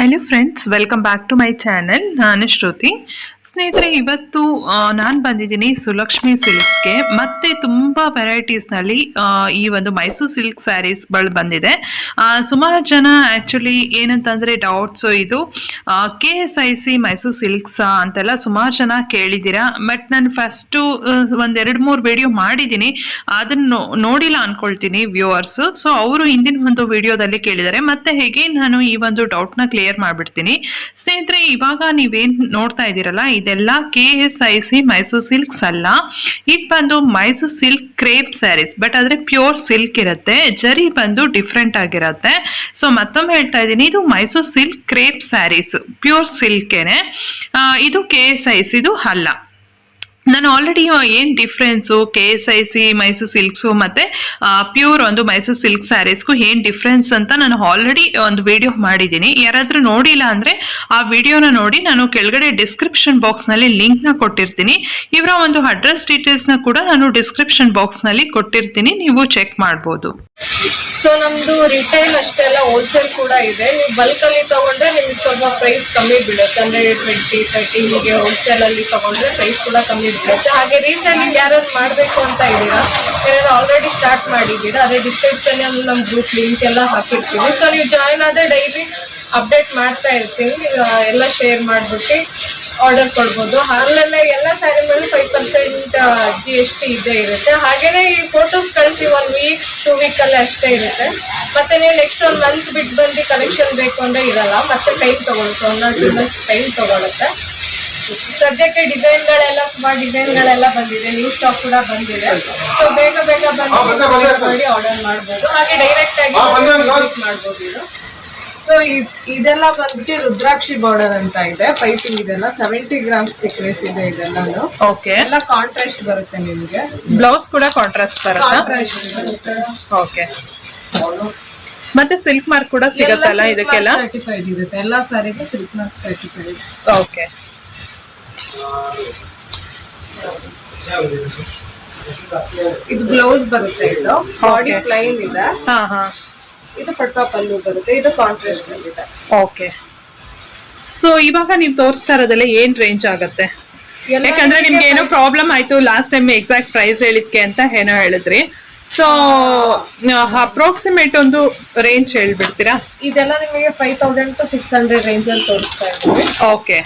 Hello friends, welcome back to my channel. ನಾನು ಶ್ರುತಿ. ಸ್ನೇಹಿತರೆ, ಇವತ್ತು ನಾನು ಬಂದಿದ್ದೀನಿ ಸುಲಕ್ಷ್ಮಿ ಸಿಲ್ಕ್ಸ್ಗೆ. ಮತ್ತೆ ತುಂಬ ವೆರೈಟೀಸ್ನಲ್ಲಿ ಈ ಒಂದು ಮೈಸೂರು ಸಿಲ್ಕ್ ಸ್ಯಾರೀಸ್ಗಳು ಬಂದಿದೆ. ಸುಮಾರು ಜನ ಆ್ಯಕ್ಚುಲಿ ಏನಂತಂದರೆ ಡೌಟ್ಸು, ಇದು KSIC ಮೈಸೂರು ಸಿಲ್ಕ್ಸ್ ಅಂತೆಲ್ಲ ಸುಮಾರು ಜನ ಕೇಳಿದ್ದೀರಾ. ಬಟ್ ನಾನು ಫಸ್ಟು ಒಂದೆರಡು ಮೂರು ವಿಡಿಯೋ ಮಾಡಿದ್ದೀನಿ, ಅದನ್ನು ನೋಡಿಲ್ಲ ಅಂದ್ಕೊಳ್ತೀನಿ ವ್ಯೂವರ್ಸು. ಸೊ ಅವರು ಹಿಂದಿನ ಒಂದು ವಿಡಿಯೋದಲ್ಲಿ ಕೇಳಿದ್ದಾರೆ. ಮತ್ತೆ ಹೇಗೆ ನಾನು ಈ ಒಂದು ಡೌಟ್ನ ಕ್ಲಿಯರ್ ಮಾಡ್ಬಿಡ್ತೀನಿ. ಸ್ನೇಹಿತರೆ, ಇವಾಗ ನೀವೇನ್ ನೋಡ್ತಾ ಇದ್ದೀರಲ್ಲ, ಇದೆಲ್ಲ KSIC ಮೈಸೂರು ಸಿಲ್ಕ್ಸ್ ಅಲ್ಲ. ಇದು ಬಂದು Mysuru silk crepe sarees. But ಆದ್ರೆ ಪ್ಯೂರ್ ಸಿಲ್ಕ್ ಇರುತ್ತೆ, ಜರಿ ಬಂದು ಡಿಫ್ರೆಂಟ್ ಆಗಿರುತ್ತೆ. ಸೊ ಮತ್ತೊಮ್ಮೆ ಹೇಳ್ತಾ ಇದ್ದೀನಿ, ಇದು Mysore silk crepe sarees, pure ಸಿಲ್ಕೇನೆ. ಇದು KSIC ಇದು ಅಲ್ಲ. ನಾನು ಆಲ್ರೆಡಿ ಏನು ಡಿಫ್ರೆನ್ಸು KSIC ಮೈಸೂರು ಸಿಲ್ಕ್ಸು ಮತ್ತು ಪ್ಯೂರ್ ಒಂದು ಮೈಸೂರು ಸಿಲ್ಕ್ ಸ್ಯಾರೀಸ್ಗೂ ಏನು ಡಿಫ್ರೆನ್ಸ್ ಅಂತ ನಾನು ಆಲ್ರೆಡಿ ಒಂದು ವಿಡಿಯೋ ಮಾಡಿದ್ದೀನಿ. ಯಾರಾದರೂ ನೋಡಿಲ್ಲ ಅಂದರೆ ಆ ವಿಡಿಯೋನ ನೋಡಿ. ನಾನು ಕೆಳಗಡೆ ಡಿಸ್ಕ್ರಿಪ್ಷನ್ ಬಾಕ್ಸ್ನಲ್ಲಿ ಲಿಂಕ್ನ ಕೊಟ್ಟಿರ್ತೀನಿ. ಇವರ ಒಂದು ಅಡ್ರೆಸ್ ಡೀಟೇಲ್ಸ್ನ ಕೂಡ ನಾನು ಡಿಸ್ಕ್ರಿಪ್ಷನ್ ಬಾಕ್ಸ್ನಲ್ಲಿ ಕೊಟ್ಟಿರ್ತೀನಿ, ನೀವು ಚೆಕ್ ಮಾಡ್ಬೋದು. ಸೊ ನಮ್ದು ರಿಟೈಲ್ ಅಷ್ಟೇ ಅಲ್ಲ, ಹೋಲ್ಸೇಲ್ ಕೂಡ ಇದೆ. ನೀವು ಬಲ್ಕ್ ಅಲ್ಲಿ ತಗೊಂಡ್ರೆ ನಿಮ್ಗೆ ಸ್ವಲ್ಪ ಪ್ರೈಸ್ ಕಮ್ಮಿ ಬೀಳುತ್ತೆ. ಅಂದ್ರೆ 20-30 ಹೀಗೆ ಹೋಲ್ಸೇಲ್ ಅಲ್ಲಿ ತಗೊಂಡ್ರೆ ಪ್ರೈಸ್ ಕೂಡ ಕಮ್ಮಿ ಬೀಳುತ್ತೆ. ಹಾಗೆ ರೀಸೆಲ್ಲಿಂಗ್ ಯಾರು ಮಾಡ್ಬೇಕು ಅಂತ ಇದ್ದೀರಾ, ಯಾರು ಆಲ್ರೆಡಿ ಸ್ಟಾರ್ಟ್ ಮಾಡಿದ್ದೀರಾ, ಅದೇ ಡಿಸ್ಕ್ರಿಪ್ಷನ್ ಅಲ್ಲಿ ನಮ್ಮ ಗ್ರೂಪ್ ಲಿಂಕ್ ಎಲ್ಲ ಹಾಕಿರ್ತೀವಿ. ಸೊ ನೀವು ಜಾಯಿನ್ ಆದ್ರೆ ಡೈಲಿ ಅಪ್ಡೇಟ್ ಮಾಡ್ತಾ ಇರ್ತೀವಿ. ಎಲ್ಲ ಶೇರ್ ಮಾಡ್ಬಿಟ್ಟು ಆರ್ಡರ್ ಕೊಡ್ಬೋದು. ಅಲ್ಲೆಲ್ಲ ಎಲ್ಲ ಸ್ಯಾರಿ ಮೇಲೆ 5% GST ಇದ್ದೇ ಇರುತ್ತೆ. ಹಾಗೇನೆ ಈ ಫೋಟೋಸ್ ಕಳಿಸಿ 1 ವೀಕ್ 2 ವೀಕ್ ಅಲ್ಲೇ ಅಷ್ಟೇ ಇರುತ್ತೆ. ಮತ್ತೆ ನೀವು ನೆಕ್ಸ್ಟ್ 1 ಮಂತ್ ಬಿಟ್ಟು ಬಂದು ಕಲೆಕ್ಷನ್ ಬೇಕು ಅಂದ್ರೆ ಇರಲ್ಲ, ಮತ್ತೆ ಟೈಮ್ ತಗೊಳುತ್ತೆ, 1-2 ಮಂತ್ಸ್ ಟೈಮ್ ತಗೊಳುತ್ತೆ. ಸದ್ಯಕ್ಕೆ ಡಿಸೈನ್ಗಳೆಲ್ಲ ಸುಮಾರು ಡಿಸೈನ್ಗಳೆಲ್ಲ ಬಂದಿದೆ, ನ್ಯೂ ಸ್ಟಾಕ್ ಕೂಡ ಬಂದಿದೆ. ಸೊ ಬೇಗ ಬಂದು ಮಾಡಿ ಆರ್ಡರ್ ಮಾಡ್ಬೋದು. ಹಾಗೆ ಡೈರೆಕ್ಟ್ ಆಗಿ ಮಾಡ್ಬೋದು ಇದು. ಸೊ ಇದೆಲ್ಲ ಬಂದ್ಬಿಟ್ಟು ರುದ್ರಾಕ್ಷಿ ಬಾರ್ಡರ್ ಅಂತ ಇದೆ. ಪೈಪಿಂಗ್ ಇದೆಲ್ಲ 70 ಗ್ರಾಮ್ಸ್ ಥಿಕ್ನೆಸ್ ಇದೆ. ಇದೆಲ್ಲಾನು ಓಕೆ. ಎಲ್ಲ ಕಾಂಟ್ರಾಸ್ಟ್ ಬರುತ್ತೆ ನಿಮ್ಗೆ. ಬ್ಲೌಸ್ ಕೂಡ ಕಾಂಟ್ರಾಸ್ಟ್ ಬರುತ್ತೆ. ಓಕೆ. ಮತ್ತೆ ಸಿಲ್ಕ್ ಮಾರ್ಕ್ ಕೂಡ ಸಿಗುತ್ತಲ್ಲ ಇದಕ್ಕೆಲ್ಲ? ಸರ್ಟಿಫೈಡ್ ಇರುತ್ತೆ ಎಲ್ಲ ಸಾರಿಗೆ, ಸಿಲ್ಕ್ ಮಾರ್ಕ್ ಸರ್ಟಿಫೈಡ್. ಓಕೆ. ಇದು ಬ್ಲೌಸ್ ಬರುತ್ತೆ. ಇದು ಬಾಡಿ ಪ್ಲೈನ್ ಇದೆ. ಇದು ಪಟ್ಟ ಪಲ್ಲು ಬರುತ್ತೆ. ಇದು ಕಾಂಟ್ರಾಸ್ಟ್ ಇದೆ. ಓಕೆ. ಸೊ ಇವಾಗ ನೀವು ತೋರಿಸ್ತಾ ಇರೋದೆಲ್ಲ ಏನ್ ರೇಂಜ್ ಆಗುತ್ತೆ? ಯಾಕಂದ್ರೆ ನಿಮ್ಗೆ ಏನೋ ಪ್ರಾಬ್ಲಮ್ ಆಯ್ತು ಲಾಸ್ಟ್ ಟೈಮ್ ಎಕ್ಸಾಕ್ಟ್ ಪ್ರೈಸ್ ಹೇಳಿದ್ಕೆ ಅಂತ ಏನೋ ಹೇಳಿದ್ರಿ. ಸೊ ಅಪ್ರಾಕ್ಸಿಮೇಟ್ ಒಂದು ರೇಂಜ್ ಹೇಳ್ಬಿಡ್ತೀರಾ? ಇದೆಲ್ಲ ನಿಮಗೆ 5000 to 600 ರೇಂಜ್ ಅಲ್ಲಿ ತೋರಿಸ್ತಾ ಇದ್ದೀವಿ. ಓಕೆ.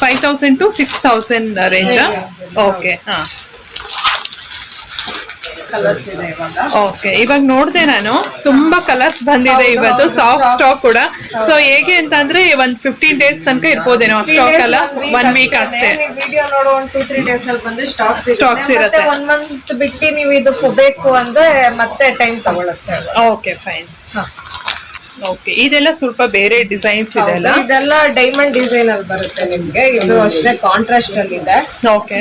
5000 to 6000 range. ಓಕೆ. ಹಾ. ಕಲರ್ಸ್ ಇದೆ ಇವಾಗ. ಓಕೆ. ಇವಾಗ ನೋಡಿದೆ ನಾನು, ತುಂಬಾ ಕಲರ್ಸ್ ಬಂದಿದೆ ಇವತ್ತು, ಸಾಫ್ಟ್ ಸ್ಟಾಕ್ ಕೂಡ. ಸೊ ಹೇಗೆ ಅಂತ ಅಂದ್ರೆ ಒಂದ್ 15 days ತನಕ ಇರ್ಬೋದೇನೋ ಸ್ಟಾಕ್ ಅಲ್ಲ? 1 ವೀಕ್ ಅಷ್ಟೇ. ವಿಡಿಯೋ ನೋಡೋ 1-2-3 ಡೇಸ್ ಅಲ್ಲಿ ಬಂದ್ರೆ ಸ್ಟಾಕ್ಸ್ ಇರುತ್ತೆ. 1 ಮಂತ್ ಬಿಟ್ಟು ನೀವು ಇದು ಬೇಕು ಅಂದ್ರೆ ಮತ್ತೆ ಟೈಮ್ ತಗೊಳುತ್ತೆ. Okay, fine. ಓಕೆ. ಇದೆಲ್ಲ ಸ್ವಲ್ಪ ಬೇರೆ ಡಿಸೈನ್ಸ್ ಇದೆ ಅಲ್ಲ? ಇದೆಲ್ಲ ಡೈಮಂಡ್ ಡಿಸೈನ್ ಅಲ್ಲಿ ಬರುತ್ತೆ ನಿಮ್ಗೆ. ಇದು ಅಷ್ಟೇ ಕಾಂಟ್ರಾಸ್ಟ್ ಅಲ್ಲಿ ಇದೆ. ಓಕೆ.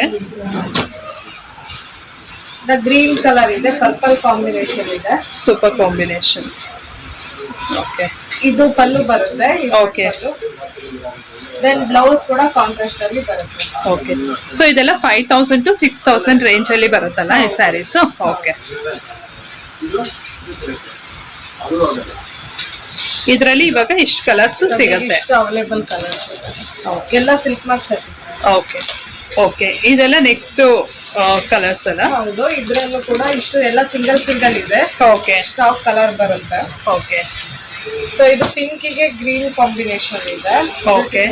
ಗ್ರೀನ್ ಕಲರ್ ಇದೆ, ಪರ್ಪಲ್ ಕಾಂಬಿನೇಷನ್ ಇದೆ. Super combination. ಓಕೆ. ಇದು ಪಲ್ಲು ಬರುತ್ತೆ. ಓಕೆ. ದೆನ್ ಬ್ಲೌಸ್ ಕೂಡ ಕಾಂಟ್ರಾಸ್ಟ್ ಅಲ್ಲಿ ಬರುತ್ತೆ. ಓಕೆ. ಸೊ ಇದೆಲ್ಲ 5000 to 6000 ರೇಂಜ್ ಅಲ್ಲಿ ಬರುತ್ತಲ್ಲ ಈ ಸ್ಯಾರೀಸ್? ಓಕೆ. ಇದರಲ್ಲಿ ಇವಾಗ ಇಷ್ಟು ಕಲರ್ಸ್ ಸಿಗುತ್ತೆ. ಅವೈಲೇಬಲ್ ಕಲರ್ಸ್ ಎಲ್ಲ silk mark certified. Okay. Okay. ಇದೆಲ್ಲ ನೆಕ್ಸ್ಟ್ ಕಲರ್ಸ್ ಅಲ್ಲ? ಹೌದು. ಇದ್ರಲ್ಲೂ ಕೂಡ ಇಷ್ಟು ಎಲ್ಲ ಸಿಂಗಲ್ ಇದೆ. ಓಕೆ. ಸ್ಟಾಕ್ ಕಲರ್ ಬರುತ್ತೆ. ಓಕೆ. ಸೊ ಇದು ಪಿಂಕಿಗೆ ಗ್ರೀನ್ ಕಾಂಬಿನೇಷನ್ ಇದೆ. ಓಕೆ.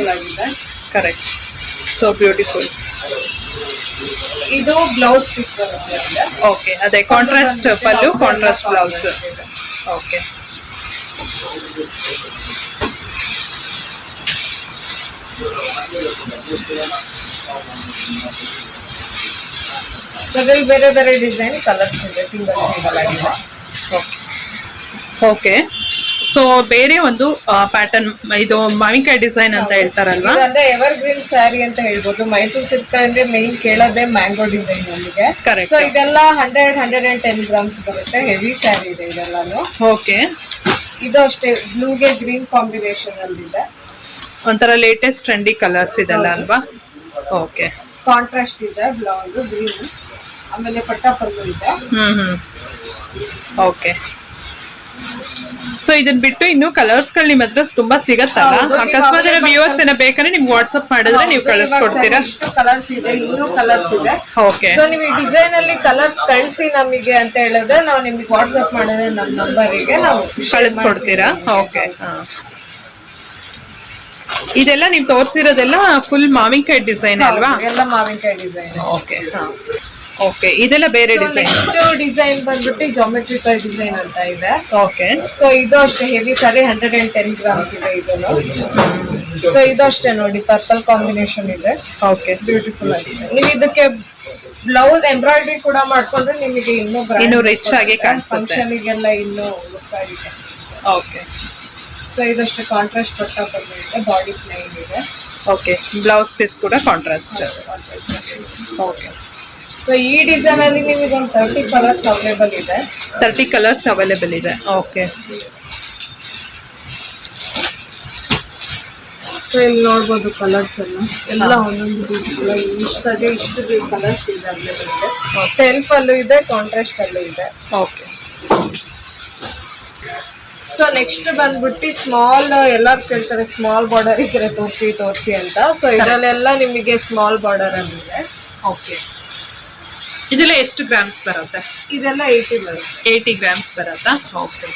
ಕರೆಕ್ಟ್. So beautiful. ಇದು ಬ್ಲೌಸ್ ಪೀಸ್ ಬರುತ್ತೆ. ಓಕೆ. ಅದೇ ಕಾಂಟ್ರಾಸ್ಟ್ ಪಲ್ಲು, ಕಾಂಟ್ರಾಸ್ಟ್ ಬ್ಲೌಸ್. ಓಕೆ. ಅದ್ರಲ್ಲಿ ಬೇರೆ ಬೇರೆ ಡಿಸೈನ್ ಕಲರ್ಸ್ ಇದೆ, ಸಿಂಗಲ್ ಆಗಿದೆ. ಓಕೆ. ಸೊ ಬೇರೆ ಒಂದು ಪ್ಯಾಟರ್ನ್, ಇದು ಮಾವಿನಕಾಯಿ ಡಿಸೈನ್ ಅಂತ ಹೇಳ್ತಾರಲ್ವಾ? ಅಂದ್ರೆ ಎವರ್ ಗ್ರೀನ್ ಸ್ಯಾರಿ ಅಂತ ಹೇಳ್ಬೋದು. ಮೈಸೂರು ಸಿಲ್ಕ್ ಅಂದ್ರೆ ಮೇನ್ ಕೇಳೋದೇ ಮ್ಯಾಂಗೋ ಡಿಸೈನ್ ನಮಗೆ. ಸೊ ಇದೆಲ್ಲ 100-110 ಗ್ರಾಮ್ಸ್ ಬರುತ್ತೆ. ಹೆವಿ ಸ್ಯಾರಿ ಇದೆ ಇದೆಲ್ಲಾನು. ಓಕೆ. ಇದು ಅಷ್ಟೇ ಬ್ಲೂಗೆ ಗ್ರೀನ್ ಕಾಂಬಿನೇಷನ್ ಅಲ್ಲಿ ಇದೆ. ಒಂಥರ ಲೇಟೆಸ್ಟ್ ಟ್ರೆಂಡಿ ಕಲರ್ಸ್ ಇದೆಲ್ಲ ಅಲ್ವಾ? ಓಕೆ. ಕಾಂಟ್ರಾಸ್ಟ್ ಇದೆ, ಬ್ಲೌಸ್ ಗ್ರೀನ್, ಆಮೇಲೆ ಪಟ್ಟ ಪಲ್ಲು ಇದೆ. ಓಕೆ. ಸೊ ಇದನ್ ಬಿಟ್ಟು ಇನ್ನು ಕಲರ್ಸ್ ಗಳು ನಿಮ್ಮ ಹತ್ರ ತುಂಬಾ ಸಿಗತ್ತಲ್ಲ, ಹೌದು, ಅಕಸ್ಮಾತ್ available ವ್ಯೂವರ್ಸ್ ಏನೋ ಬೇಕಂದ್ರೆ ನಿಮ್ಗೆ ವಾಟ್ಸ್ಆಪ್ ಮಾಡಿದ್ರೆ ನೀವು ಕಳಿಸ್ಕೊಡ್ತೀರಾ? ಕಲರ್ಸ್ ಇದೆ, ಇನ್ನೂ ಕಲರ್ಸ್ ಇದೆ. ಓಕೆ. ಸೊ ನೀವು ಡಿಸೈನ್ ಅಲ್ಲಿ ಕಲರ್ಸ್ ಕಳಿಸಿ ನಮಗೆ ಅಂತ ಹೇಳಿದ್ರೆ ನಾವು ನಿಮಗೆ ವಾಟ್ಸ್ಆಪ್ ಮಾಡಿದ್ರೆ ನಮ್ಮ ನಂಬರಿಗೆ ನಾವು ಕಳಿಸ್ಕೊಡ್ತೀರಾ? ಓಕೆ. ಇದೆಲ್ಲ ನೀವು ತೋರಿಸಿರೋದೆಲ್ಲ ಫುಲ್ ಮಾವಿನಕಾಯಿ ಡಿಸೈನ್ ಅಲ್ವಾ? ಎಲ್ಲ ಮಾವಿನಕಾಯಿ ಡಿಸೈನ್. ಓಕೆ. ಓಕೆ, ಇದೆಲ್ಲ ಬೇರೆ ಡಿಸೈನ್. ನೆಕ್ಸ್ಟ್ ಡಿಸೈನ್ ಬಂದ್ಬಿಟ್ಟು ಜಾಮೆಟ್ರಿಕಲ್ ಡಿಸೈನ್ ಅಂತ ಇದೆ. ಓಕೆ. ಸೊ ಇದು ಅಷ್ಟೇ ಹೆವಿ ಸಾರಿ 110 ಗ್ರಾಮ್ಸ್ ಇದೆ ಇದನ್ನು. ಸೊ ಇದು ಅಷ್ಟೇ ನೋಡಿ, ಪರ್ಪಲ್ ಕಾಂಬಿನೇಷನ್ ಇದೆ. ಓಕೆ, ಬ್ಯೂಟಿಫುಲ್ ಆಗಿದೆ. ನೀವು ಇದಕ್ಕೆ ಬ್ಲೌಸ್ ಎಂಬ್ರಾಯ್ಡ್ರಿ ಕೂಡ ಮಾಡ್ಕೊಂಡ್ರೆ ನಿಮಗೆ ಇನ್ನೂ ರಿಚ್ ಆಗಿ ಕಾಣಿಸುತ್ತೆ. ಫಂಕ್ಷನ್ಗೆಲ್ಲ ಇನ್ನೂ ಲುಕ್ ಆಗಿದೆ. ಓಕೆ. ಸೊ ಇದಷ್ಟು ಕಾಂಟ್ರಾಸ್ಟ್ ಪಟ್ಟ ಬಂದಿದೆ, ಬಾಡಿ ಪ್ಲೈನ್ ಇದೆ. ಓಕೆ, ಬ್ಲೌಸ್ ಪೀಸ್ ಕೂಡ ಕಾಂಟ್ರಾಸ್ಟ್. ಓಕೆ. ಸೊ ಈ ಡಿಸೈನ್ ಅಲ್ಲಿ ನಿಮಗೆ ಒಂದು 30 ಕಲರ್ಸ್ ಅವೈಲೇಬಲ್ ಇದೆ. 30 ಕಲರ್ಸ್ ಅವೈಲೇಬಲ್ ಇದೆ. ಓಕೆ. ಸೊ ಇಲ್ಲಿ ನೋಡ್ಬೋದು ಕಲರ್ಸ್ ಎಲ್ಲ ಒಂದೊಂದು ಬ್ಯೂಟಿಫುಲ್ ಆಗಿ ಇಷ್ಟು ಕಲರ್ಸ್ ಇದೆ ಅವೈಲೇಬಲ್ ಇದೆ. ಸೆಲ್ಫ್ ಅಲ್ಲೂ ಇದೆ, ಕಾಂಟ್ರಾಸ್ಟ್ ಅಲ್ಲೂ ಇದೆ. ಓಕೆ. ಸೊ ನೆಕ್ಸ್ಟ್ ಬಂದ್ಬಿಟ್ಟು ಸ್ಮಾಲ್, ಎಲ್ಲರೂ ಕೇಳ್ತಾರೆ ಸ್ಮಾಲ್ ಬಾರ್ಡರ್ ಇದ್ರೆ ತೋರಿಸಿ ಅಂತ. ಸೊ ಇದರಲ್ಲೆಲ್ಲ ನಿಮಗೆ ಸ್ಮಾಲ್ ಬಾರ್ಡರ್ ಅಲ್ಲಿದೆ. ಓಕೆ. ಇದೆಲ್ಲ ಎಷ್ಟು ಗ್ರಾಮ್ಸ್ ಬರುತ್ತೆ? ಇದೆಲ್ಲ 80 ಬರುತ್ತೆ. 80 ಗ್ರಾಮ್ಸ್ ಬರುತ್ತಾ? ಓಕೆ.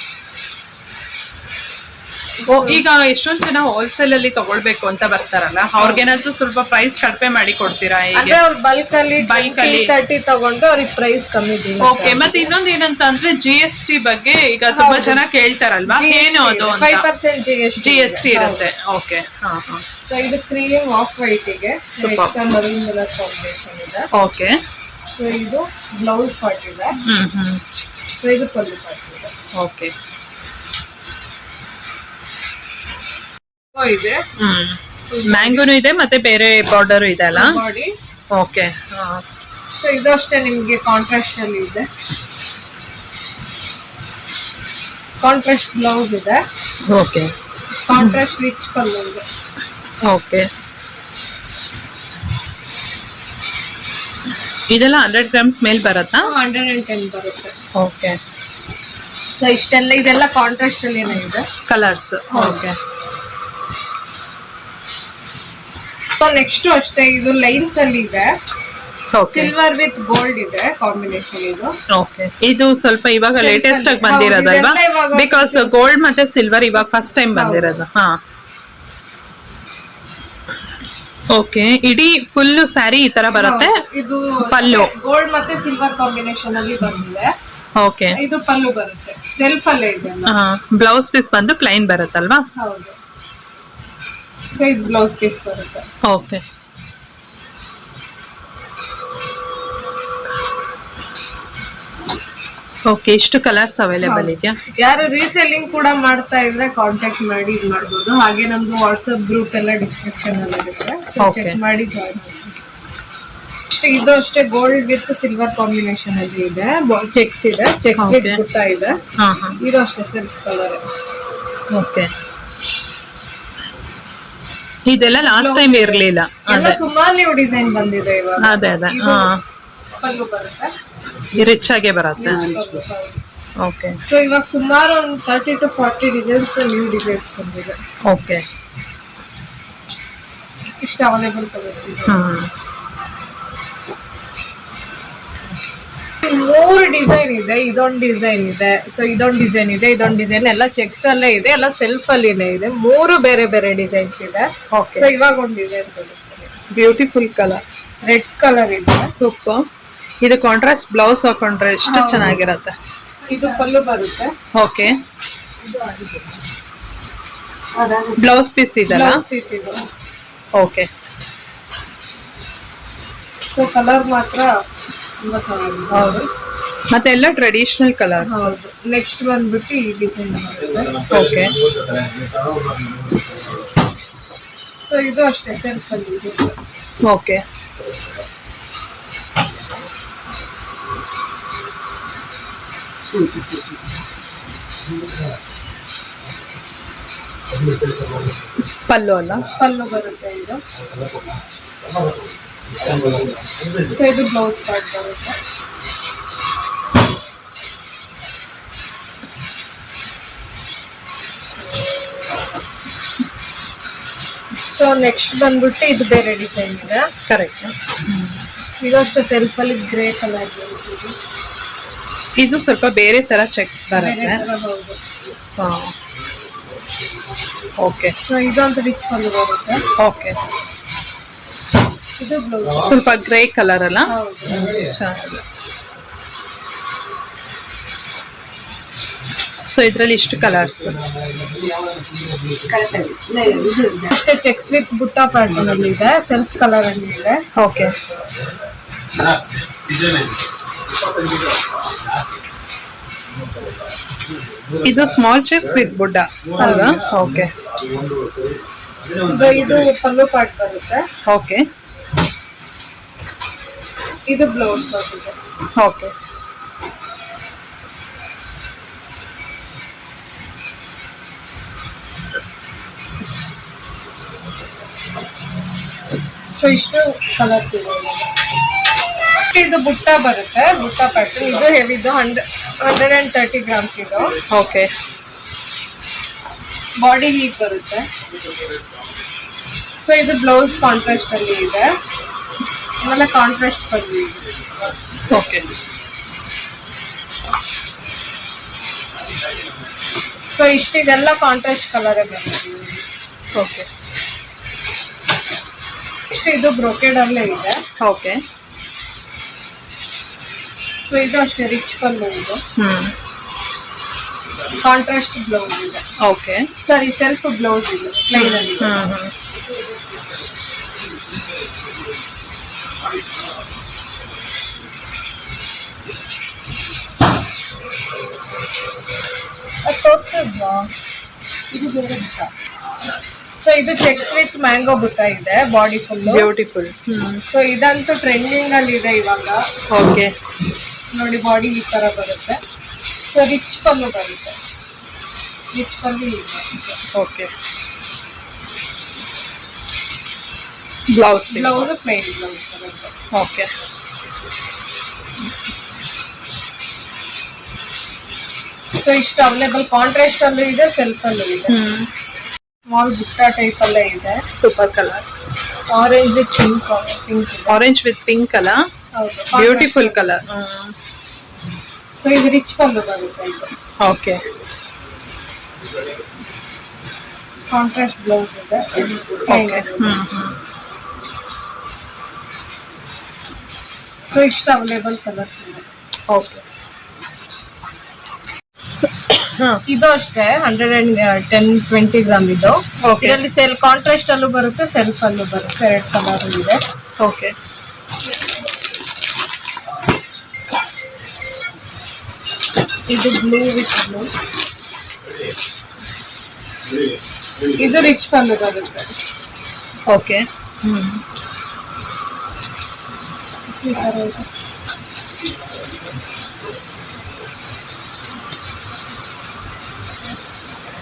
ಈಗ ಎಷ್ಟೊಂದು ಜನ ಹೋಲ್ಸೇಲ್ ಅಲ್ಲಿ ತಗೊಳ್ಬೇಕು ಅಂತ ಬರ್ತಾರಲ್ಲ, ಅವ್ರಿಗೇನಾದ್ರೂ ಸ್ವಲ್ಪ ಪ್ರೈಸ್ ಕಡಿಮೆ ಮಾಡಿ ಕೊಡ್ತೀರಾ? ಅಂದ್ರೆ ಅವ್ರು ಬಲ್ಕ್ ಅಲ್ಲಿ 30 ತಗೊಂಡು ಅವ್ರಿಗೆ ಪ್ರೈಸ್ ಕಮ್ಮಿ ಇದೆ. ಓಕೆ. ಮತ್ತೆ ಇನ್ನೊಂದು ಏನಂತ ಅಂದ್ರೆ GST ಬಗ್ಗೆ ಈಗ ತುಂಬಾ ಜನ ಕೇಳ್ತಾರಲ್ವಾ, ಏನು ಅದು? 5% GST ಇರುತ್ತೆ. ಓಕೆ. ಸೊ ಇದು ಕ್ರೀಮ್ ಆಫ್ ವೈಟ್ ಗೆ ಮರೂನ್ ಕಲರ್ ಕಾಂಬಿನೇಷನ್ ಇದೆ. ಓಕೆ. ಸೊ ಇದು ಬ್ಲೌಸ್ ಪಾರ್ಟ್ ಇದೆ. ಸೊ ಇದು ಪಲ್ಲು ಪಾರ್ಟ್ ಇದೆ. ಓಕೆ. ಇದೆ, ಮ್ಯಾಂಗೋನು ಇದೆ, ಮತ್ತೆ ಬೇರೆ ಬಾರ್ಡರ್ ಇದೆ ಅಲ್ಲ? ಬಾಡಿ. ಓಕೆ. ಸೊ ಇದು ಅಷ್ಟೇ ನಿಮಗೆ ಕಾಂಟ್ರಾಸ್ಟ್ ಅಲ್ಲಿ ಇದೆ. ಕಾಂಟ್ರಾಸ್ಟ್ ಬ್ಲೌಸ್ ಇದೆ. ಓಕೆ. ಕಾಂಟ್ರಾಸ್ಟ್ ರಿಚ್ ಪಲ್ಲು ಇದೆ. ಓಕೆ. ಇದೆಲ್ಲ 100 ಗ್ರಾಮ್ಸ್ ಮೇಲ್ ಬರುತ್ತಾ? 110 ಬರುತ್ತೆ. ಓಕೆ. ಸೊ ಇಷ್ಟೆಲ್ಲ ಇದೆಲ್ಲ ಕಾಂಟ್ರಾಸ್ಟ್ ಅಲ್ಲಿ ಏನಿದೆ ಕಲರ್ಸ್. ಓಕೆ. ಸೊ ನೆಕ್ಸ್ಟ್ ಅಷ್ಟೇ ಇದು ಲೈನ್ಸ್ ಅಲ್ಲಿ ಇದೆ. ಓಕೆ. ಸಿಲ್ವರ್ ವಿತ್ ಗೋಲ್ಡ್ ಇದೆ ಕಾಂಬಿನೇಷನ್ ಇದು. ಓಕೆ. ಇದು ಸ್ವಲ್ಪ ಇವಾಗ ಲೇಟೆಸ್ಟ್ ಆಗಿ ಬಂದಿರೋದಲ್ವಾ? ಬಿಕಾಸ್ ಗೋಲ್ಡ್ ಮತ್ತೆ ಸಿಲ್ವರ್ ಇವಾಗ ಫಸ್ಟ್ ಟೈಮ್ ಬಂದಿರೋದು. ಹಾ. ಓಕೆ. ಇಡೀ ಫುಲ್ ಸ್ಯಾರಿ ಈ ತರ ಬರುತ್ತೆ. ಇದು ಪಲ್ಲು ಗೋಲ್ಡ್ ಮತ್ತೆ ಸಿಲ್ವರ್ ಕಾಂಬಿನೇಷನ್ ಅಲ್ಲಿ ಬಂದಿದೆ. ಓಕೆ. ಇದು ಪಲ್ಲು ಬರುತ್ತೆ, ಸೆಲ್ಫ್ ಅಲ್ಲೇ ಇದೆ. ಬ್ಲೌಸ್ ಪೀಸ್ ಬಂದು ಪ್ಲೈನ್ ಬರುತ್ತಲ್ವಾ? ಹೌದು. ಸೊ ಇದು ಬ್ಲೌಸ್ ಪೀಸ್ ಬರುತ್ತೆ. ಓಕೆ. ಓಕೆ. ಇಷ್ಟು ಕಲರ್ಸ್ ಅವೈಲೇಬಲ್ ಇದೆಯಾ? ಯಾರು ರೀಸೆಲ್ಲಿಂಗ್ ಕೂಡ ಮಾಡ್ತಾ ಇದ್ರೆ ಕಾಂಟ್ಯಾಕ್ಟ್ ಮಾಡಿ ಇದು ಮಾಡ್ಬೋದು. ಹಾಗೆ ನಮ್ದು ವಾಟ್ಸ್ಆಪ್ ಗ್ರೂಪ್ ಎಲ್ಲ ಡಿಸ್ಕ್ರಿಪ್ಷನ್ ಅಲ್ಲಿ ಇರುತ್ತೆ. ಸೊ ಚೆಕ್ ಮಾಡಿ ಜಾಯಿನ್ ಮಾಡಿ. ಇದು ಅಷ್ಟೇ ಗೋಲ್ಡ್ ವಿತ್ ಸಿಲ್ವರ್ ಕಾಂಬಿನೇಷನ್ ಅಲ್ಲಿ ಇದೆ. ಚೆಕ್ಸ್ ಇದೆ, ಚೆಕ್ಸ್ ವಿತ್ ಬುಟ್ಟ ಇದೆ. ಇದು ಅಷ್ಟೇ ಸೆಲ್ಫ್ ಕಲರ್. ಓಕೆ. ಇದೆಲ್ಲ ಲಾಸ್ಟ್ ಟೈಮ್ ಇರ್ಲಿಲ್ಲ. ಎಲ್ಲ ಸುಮಾರು ನೀವು ಡಿಸೈನ್ ಬಂದಿದೆ ಇವಾಗ. ಅದೇ ಅದೇ. ಪಲ್ಲು ಬರುತ್ತೆ, ರಿಚ್ ಆಗೇ ಬರುತ್ತೆ. ಓಕೆ. ಸೊ ಇವಾಗ ಸುಮಾರು ಒಂದು 30 to 40 ಡಿಸೈನ್ಸ್ ನ್ಯೂ ಡಿಸೈನ್ಸ್ ಬಂದಿದೆ. ಓಕೆ. ಇಷ್ಟು ಅವೈಲೇಬಲ್ ಕಲರ್ಸ್ ಇದೆ. 3 ಡಿಸೈನ್ ಇದೆ. ಇದೊಂದು ಡಿಸೈನ್ ಇದೆ, ಸೊ ಇದೊಂದು ಡಿಸೈನ್ ಇದೆ, ಇದೊಂದು ಡಿಸೈನ್ ಎಲ್ಲ ಚೆಕ್ಸ್ ಅಲ್ಲೇ ಇದೆ, ಎಲ್ಲ ಸೆಲ್ಫ್ ಅಲ್ಲಿನೇ ಇದೆ. 3 ಬೇರೆ ಬೇರೆ ಡಿಸೈನ್ಸ್ ಇದೆ. ಸೊ ಇವಾಗ ಒಂದು ಡಿಸೈನ್ ತೋರಿಸ್ತೀನಿ. ಬ್ಯೂಟಿಫುಲ್ ಕಲರ್, ರೆಡ್ ಕಲರ್ ಇದೆ. ಸೂಪರ್. ಇದು ಕಾಂಟ್ರಾಸ್ಟ್ ಬ್ಲೌಸ್ ಹಾಕೊಂಡ್ರೆ ಎಷ್ಟು ಚೆನ್ನಾಗಿರುತ್ತೆ. ಇದು ಪಲ್ಲು ಬರುತ್ತೆ. ಓಕೆ. ಬ್ಲೌಸ್ ಪೀಸ್ ಇದೆಲ್ಲ? ಪೀಸ್ ಇದೆ. ಓಕೆ. ಸೊ ಕಲರ್ ಮಾತ್ರ ತುಂಬಾ ಚೆನ್ನಾಗಿದೆ. ಹೌದು. ಮತ್ತೆ ಎಲ್ಲ ಟ್ರೆಡಿಷನಲ್ ಕಲರ್ಸ್. ಹೌದು. ನೆಕ್ಸ್ಟ್ ಬಂದ್ಬಿಟ್ಟು ಈ ಡಿಸೈನ್ ಬರುತ್ತೆ. ಓಕೆ. ಸೊ ಇದು ಅಷ್ಟೇ ಸೆಲ್ಫ್ ಅಲ್ಲಿ ಇದೆ. ಓಕೆ. ಪಲ್ಲು ಅಲ್ಲ? ಪಲ್ಲು ಬರುತ್ತೆ ಇದು. ಸೊ ಇದು ಬ್ಲೌಸ್ ಪಾರ್ಟ್ ಬರುತ್ತೆ. ಸೊ ನೆಕ್ಸ್ಟ್ ಬಂದ್ಬಿಟ್ಟು ಇದು ಬೇರೆ ಡಿಸೈನ್ ಇದೆ. ಕರೆಕ್ಟ್. ಇದು ಅಷ್ಟೇ ಸೆಲ್ಫ್ ಅಲ್ಲಿ ಗ್ರೇ ಕಲರ್ ಇದು ಸ್ವಲ್ಪ ಬೇರೆ ತರ ಚೆಕ್ಸ್ ಬರುತ್ತೆ. ಹೌದು. ಓಕೆ. ಸೊ ಇದು ಅಂತ ರಿಚ್ ಕಲರ್ ಬರುತ್ತೆ. ಓಕೆ. ಇದು ಬ್ಲೌಸ್ ಸ್ವಲ್ಪ ಗ್ರೇ ಕಲರ್ ಅಲ್ಲ. ಹೌದು. ಚೆನ್ನಾಗಿದೆ. ಸೊ ಇದರಲ್ಲಿ ಇಷ್ಟು ಕಲರ್ಸ್ ಅಷ್ಟೇ ಚೆಕ್ಸ್ ವಿತ್ ಬುಟ್ಟ ಪ್ಯಾಟರ್ನ್ ಅಲ್ಲಿ ಇದೆ, ಸೆಲ್ಫ್ ಕಲರ್ ಅಲ್ಲಿ ಇದೆ. ಓಕೆ. ಇದು ಸ್ಮಾಲ್ ಚೆಕ್ಸ್ ವಿತ್ ಬುಡ್ಡ ಅಲ್ವಾ? ಓಕೆ. ಇದು ಪಲ್ಲು ಪಾರ್ಟ್ ಬರುತ್ತೆ. ಓಕೆ. ಇದು ಬ್ಲೌಸ್ ಬರುತ್ತೆ. ಓಕೆ. ಸೊ ಇಷ್ಟು ಕಲರ್ಸ್ ಇದೆ. ಇದು ಬುಟ್ಟ ಬರುತ್ತೆ, ಬುಟ್ಟ ಪ್ಯಾಟರ್ನ್. ಇದು ಹೆವಿದು 130 ಗ್ರಾಮ್ಸ್ ಇದು. ಓಕೆ. ಬಾಡಿ ಹೀಟ್ ಬರುತ್ತೆ. ಸೊ ಇದು ಬ್ಲೌಸ್ ಕಾಂಟ್ರಾಸ್ಟ್ ಅಲ್ಲಿ ಇದೆ, ಆಮೇಲೆ ಕಾಂಟ್ರಾಸ್ಟ್ ಪಲ್ಲು ಇದೆ. ಓಕೆ. ಸೊ ಇದೆಲ್ಲ ಕಾಂಟ್ರಾಸ್ಟ್ ಕಲರ್ ಬರುತ್ತೆ. ಓಕೆ. ಇದು ಬ್ರೋಕೆಡ್ ಅಲ್ಲೇ ಇದೆ. ಓಕೆ. ಸೊ ಇದು ಅಷ್ಟೇ ರಿಚ್ ಪಲ್ಲು ಇದು. ಕಾಂಟ್ರಾಸ್ಟ್ ಬ್ಲೌಸ್ ಇದೆ. ಓಕೆ. ಸಾರಿ ಸೆಲ್ಫ್ ಬ್ಲೌಸ್ ಇದೆ ಪ್ಲೈನ್ ಅಲ್ಲಿ. ಇದು ಬೇರೆ ಬುಟ್ಟ. ಸೊ ಇದು ಚೆಕ್ಸ್ ವಿತ್ ಮ್ಯಾಂಗೋ ಬುಟ್ಟ ಇದೆ, ಬಾಡಿ ಫುಲ್ ಬ್ಯೂಟಿಫುಲ್. ಸೊ ಇದಂತೂ ಟ್ರೆಂಡಿಂಗ್ ಅಲ್ಲಿ ಇದೆ ಇವಾಗ. ಓಕೆ. ನೋಡಿ ಬಾಡಿ ಈ ತರ ಬರುತ್ತೆ. ಸೊ ರಿಚ್ ಪಲ್ಲು ಬರುತ್ತೆ, ರಿಚ್ ಪಲ್ಲು ಇದೆ. ಓಕೆ. ಬ್ಲೌಸ್ ಪ್ಲೇನ್ ಬ್ಲೌಸ್ ಬರುತ್ತೆ. ಓಕೆ. ಸೊ ಇಷ್ಟು ಅವೈಲೇಬಲ್ ಕಾಂಟ್ರಾಸ್ಟ್ ಅಲ್ಲೂ ಇದೆ, ಸೆಲ್ಫ್ ಅಲ್ಲೂ ಇದೆ. ಸ್ಮಾಲ್ ಬುಟ್ಟ ಟೈಪ್ ಅಲ್ಲೇ ಇದೆ. Super colour. Orange with pink. Orange with pink ಅಲ್ಲ? ಹೌದು. Beautiful colour. ಸೊ ಇದು ರಿಚ್ ಪಲ್ಲು ಬರುತ್ತೆ ಇದು. ಓಕೆ. ಕಾಂಟ್ರಾಸ್ಟ್ ಬ್ಲೌಸ್ ಇದೆ. ಓಕೆ. ಸೊ ಇಷ್ಟು ಅವೈಲೇಬಲ್ ಕಲರ್ಸ್ ಇದೆ. ಓಕೆ. ಇದು ಅಷ್ಟೇ 110-20 ಗ್ರಾಮ್ ಇದು. ಇದರಲ್ಲಿ ಕಾಂಟ್ರಾಸ್ಟ್ ಅಲ್ಲೂ ಬರುತ್ತೆ, ಸೆಲ್ಫ್ ಅಲ್ಲೂ ಬರುತ್ತೆ. ರೆಡ್ ಕಲರ್ ಇದೆ. ಓಕೆ. ಇದು ಬ್ಲೂ ವಿತ್ ಬ್ಲೂ. ಇದು ರಿಚ್ ಪಲ್ಲು ಬರುತ್ತೆ. ಓಕೆ.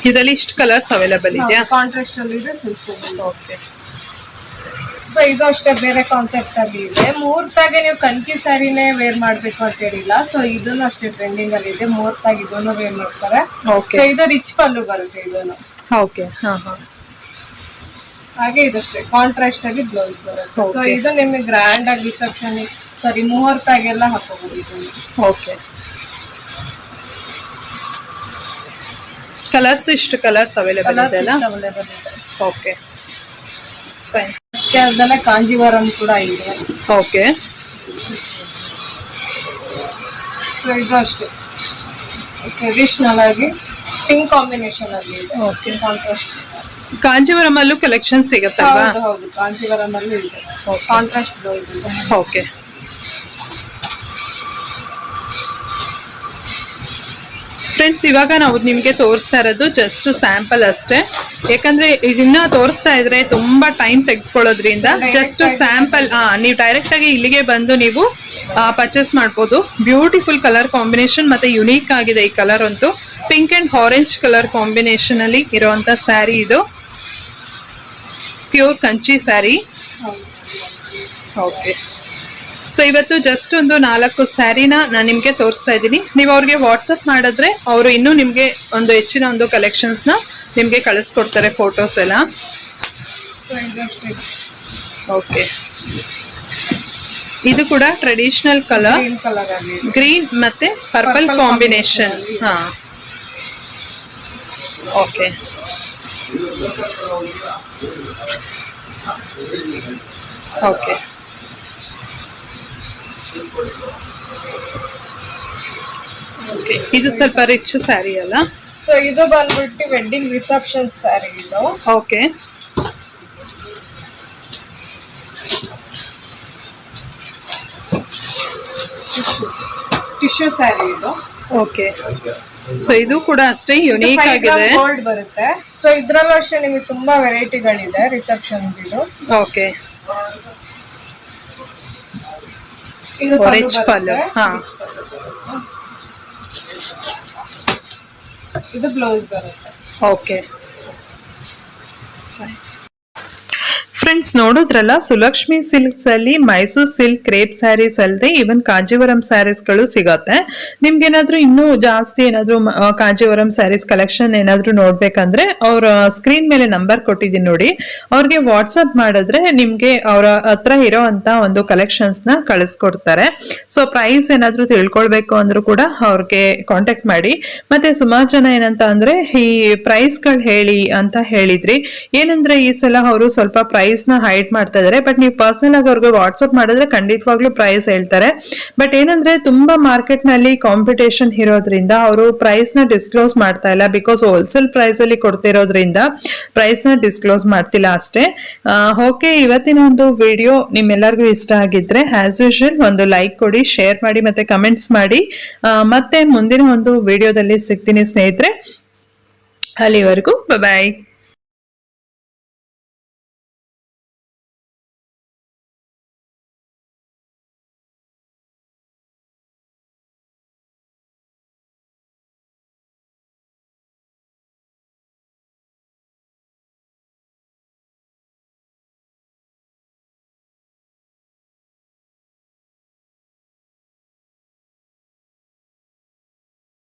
ಇದರಲ್ಲಿ ಇಷ್ಟು ಕಲರ್ಸ್ ಅವೈಲೇಬಲ್ ಇದೆಯಾ? ಕಾಂಟ್ರಾಸ್ಟ್ ಅಲ್ಲಿ ಇದೆ, ಸೆಲ್ಫ್. ಓಕೆ. ಸೊ ಇದು ಅಷ್ಟೇ ಬೇರೆ ಕಾನ್ಸೆಪ್ಟ್ ಅಲ್ಲಿ ಇದೆ. ಮುಹೂರ್ತಾಗೆ ನೀವು ಕಂಚಿ ಸ್ಯಾರಿನೇ ವೇರ್ ಮಾಡ್ಬೇಕು ಅಂತ ಹೇಳಿಲ್ಲ. ಸೊ ಇದನ್ನು ಅಷ್ಟೇ ಟ್ರೆಂಡಿಂಗ್ ಅಲ್ಲಿ ಇದೆ. ಮುಹೂರ್ತಾಗ ಇದನ್ನು ವೇರ್ ಮಾಡ್ತಾರೆ. ಓಕೆ. ಸೊ ಇದು ರಿಚ್ ಪಲ್ಲು ಬರುತ್ತೆ ಇದನ್ನು. ಓಕೆ. ಹಾಗೆ ಇದಷ್ಟೇ ಕಾಂಟ್ರಾಸ್ಟ್ ಆಗಿ ಬ್ಲೌಸ್ ಬರುತ್ತೆ. ಸೊ ಇದು ನಿಮಗೆ ಗ್ರ್ಯಾಂಡ್ ಆಗಿ ರಿಸೆಪ್ಷನ್, ಸಾರಿ ಮುಹೂರ್ತಾಗೆಲ್ಲ ಹಾಕೋಬಹುದು ಇದನ್ನು. ಓಕೆ. ಕಲರ್ಸ್ ಇಷ್ಟು ಕಲರ್ಸ್ ಅವೈಲೇಬಲ್ ಇದೆ ಅಲ್ಲ? ಅವೈಲೇಬಲ್ ಇದೆ. ಓಕೆ. ಫೈನ್. ಅಷ್ಟೇ ಅಲ್ಲದೆ ಕಾಂಜೀವರಂ ಕೂಡ ಇದೆ. ಓಕೆ. ಸೊ ಇದು ಅಷ್ಟೇ ಟ್ರೆಡಿಷನಲ್ ಆಗಿ ಪಿಂಕ್ ಕಾಂಬಿನೇಷನ್ ಅಲ್ಲಿ ಇದೆ. ಓಕೆ. ಕಾಂಟ್ರಾಸ್ಟ್. ಕಾಂಜೀವರಂ ಅಲ್ಲೂ ಕಲೆಕ್ಷನ್ ಸಿಗುತ್ತಲ್ವಾ? ಹೌದು, ಕಾಂಜೀವರಂ ಅಲ್ಲಿ ಇದೆ. ಕಾಂಟ್ರಾಸ್ಟ್ ಬ್ಲೌಸ್ ಇದೆ. ಓಕೆ. ಫ್ರೆಂಡ್ಸ್, ಇವಾಗ ನಾವು ನಿಮಗೆ ತೋರಿಸ್ತಾ ಇರೋದು ಜಸ್ಟ್ ಸ್ಯಾಂಪಲ್ ಅಷ್ಟೇ. ಯಾಕಂದ್ರೆ ಇದನ್ನ ತೋರಿಸ್ತಾ ಇದ್ರೆ ತುಂಬಾ ಟೈಮ್ ತೆಗೆದುಕೊಳ್ಳೋದ್ರಿಂದ ಜಸ್ಟ್ ಸ್ಯಾಂಪಲ್. ನೀವು ಡೈರೆಕ್ಟ್ ಆಗಿ ಇಲ್ಲಿಗೆ ಬಂದು ನೀವು ಪರ್ಚೇಸ್ ಮಾಡ್ಬೋದು. ಬ್ಯೂಟಿಫುಲ್ ಕಲರ್ ಕಾಂಬಿನೇಷನ್ ಮತ್ತೆ ಯುನೀಕ್ ಆಗಿದೆ ಈ ಕಲರ್ ಅಂತೂ. Pink and orange colour combination ಅಲ್ಲಿ ಇರುವಂತ ಸ್ಯಾರಿ ಇದು. Pure Kanchi sari. Okay. So ಇವತ್ತು ಜಸ್ಟ್ ಒಂದು 4 ಸ್ಯಾರಿನ ನಾನು ನಿಮಗೆ ತೋರಿಸ್ತಾ ಇದ್ದೀನಿ. ನೀವು ಅವ್ರಿಗೆ ವಾಟ್ಸಪ್ ಮಾಡಿದ್ರೆ ಅವರು ಇನ್ನೂ ನಿಮಗೆ ಒಂದು ಹೆಚ್ಚಿನ ಒಂದು ಕಲೆಕ್ಷನ್ಸ್ನ ನಿಮಗೆ ಕಳಿಸ್ಕೊಡ್ತಾರೆ, ಫೋಟೋಸ್ ಎಲ್ಲ. ಸೊ ಸೊ ಇದಷ್ಟೇ ಓಕೆ. ಇದು ಕೂಡ ಟ್ರೆಡಿಷನಲ್ ಕಲರ್, ಗ್ರೀನ್ ಕಲರ್ ಆಗಿ ಗ್ರೀನ್ ಮತ್ತೆ ಪರ್ಪಲ್ ಕಾಂಬಿನೇಷನ್. ಹಾ ಓಕೆ. Okay okay. ಇದು ಸ್ವಲ್ಪ ರಿಚ್ ಸ್ಯಾರಿ ಅಲ್ಲ? ಸೊ ಇದು ಬಂದ್ಬಿಟ್ಟು ವೆಡ್ಡಿಂಗ್ ರಿಸೆಪ್ಷನ್ ಸ್ಯಾರಿ ಇದು. ಓಕೆ. ಟಿಶ್ಯೂ ಸ್ಯಾರಿ ಇದು. ಓಕೆ. ಸೊ ಇದು ಕೂಡ ಅಷ್ಟೇ ಯುನೀಕ್ ಆಗಿದೆ. ಗೋಲ್ಡ್ ಬರುತ್ತೆ. ಸೊ ಇದ್ರಲ್ಲೂ ಅಷ್ಟೇ ನಿಮಗೆ ತುಂಬಾ ವೆರೈಟಿಗಳಿದೆ ರಿಸೆಪ್ಷನ್ ಇದು. ಓಕೆ. ಇದು ರಿಚ್ ಪಲ್ಲು. ಹಾ ಇದು ಬ್ಲೌಸ್ ಬರುತ್ತೆ. ಓಕೆ. ಫ್ರೆಂಡ್ಸ್ ನೋಡಿದ್ರಲ್ಲ, ಸುಲಕ್ಷ್ಮಿ ಸಿಲ್ಕ್ಸ್ ಅಲ್ಲಿ ಮೈಸೂರು ಸಿಲ್ಕ್ ಕ್ರೇಪ್ ಸ್ಯಾರೀಸ್ ಅಲ್ಲದೆ ಇವನ್ ಕಾಂಜೀವರಂ ಸ್ಯಾರೀಸ್ಗಳು ಸಿಗತ್ತೆ. ನಿಮ್ಗೇನಾದ್ರೂ ಇನ್ನೂ ಜಾಸ್ತಿ ಏನಾದ್ರೂ ಕಾಂಜೀವರಂ ಸ್ಯಾರೀಸ್ ಕಲೆಕ್ಷನ್ ಏನಾದ್ರೂ ನೋಡ್ಬೇಕಂದ್ರೆ ಅವ್ರ ಸ್ಕ್ರೀನ್ ಮೇಲೆ ನಂಬರ್ ಕೊಟ್ಟಿದ್ದೀನಿ ನೋಡಿ, ಅವ್ರಿಗೆ ವಾಟ್ಸಪ್ ಮಾಡಿದ್ರೆ ನಿಮ್ಗೆ ಅವ್ರ ಹತ್ರ ಇರೋ ಅಂತ ಒಂದು ಕಲೆಕ್ಷನ್ಸ್ ನ ಕಳಿಸ್ಕೊಡ್ತಾರೆ. ಸೊ ಪ್ರೈಸ್ ಏನಾದ್ರೂ ತಿಳ್ಕೊಳ್ಬೇಕು ಅಂದ್ರೂ ಕೂಡ ಅವ್ರಿಗೆ ಕಾಂಟ್ಯಾಕ್ಟ್ ಮಾಡಿ. ಮತ್ತೆ ಸುಮಾರು ಜನ ಏನಂತ ಅಂದ್ರೆ ಈ ಪ್ರೈಸ್ ಗಳು ಹೇಳಿ ಅಂತ ಹೇಳಿದ್ರಿ. ಏನಂದ್ರೆ ಈ ಸಲ ಅವರು ಸ್ವಲ್ಪ ಪ್ರೈಸ್ ನ ಹೈಡ್ ಮಾಡ್ತಾ ಇದಾರೆ. ಬಟ್ ನೀವು ಪರ್ಸನಲ್ ಆಗಿ ಅವ್ರಿಗೆ ವಾಟ್ಸ್ಆಪ್ ಮಾಡಿದ್ರೆ ಖಂಡಿತವಾಗ್ಲೂ ಪ್ರೈಸ್ ಹೇಳ್ತಾರೆ. ಬಟ್ ಏನಂದ್ರೆ ತುಂಬಾ ಮಾರ್ಕೆಟ್ ನಲ್ಲಿ ಕಾಂಪಿಟೇಷನ್ ಇರೋದ್ರಿಂದ ಅವರು ಪ್ರೈಸ್ ನ ಡಿಸ್ಕ್ಲೋಸ್ ಮಾಡ್ತಾ ಇಲ್ಲ. ಬಿಕಾಸ್ ಹೋಲ್ಸೇಲ್ ಪ್ರೈಸ್ ಅಲ್ಲಿ ಕೊಡ್ತಿರೋದ್ರಿಂದ ಪ್ರೈಸ್ ನ ಡಿಸ್ಕ್ಲೋಸ್ ಮಾಡ್ತಿಲ್ಲ ಅಷ್ಟೇ. ಓಕೆ, ಇವತ್ತಿನ ಒಂದು ವಿಡಿಯೋ ನಿಮ್ಮೆಲ್ಲರಿಗೂ ಇಷ್ಟ ಆಗಿದ್ರೆ ಆಸ್ ಯೂಶುವಲ್ ಒಂದು ಲೈಕ್ ಕೊಡಿ, ಶೇರ್ ಮಾಡಿ ಮತ್ತೆ ಕಮೆಂಟ್ಸ್ ಮಾಡಿ. ಮತ್ತೆ ಮುಂದಿನ ಒಂದು ವಿಡಿಯೋದಲ್ಲಿ ಸಿಗ್ತೀನಿ ಸ್ನೇಹಿತರೆ. ಅಲ್ಲಿವರೆಗೂ ಬಾಯ್.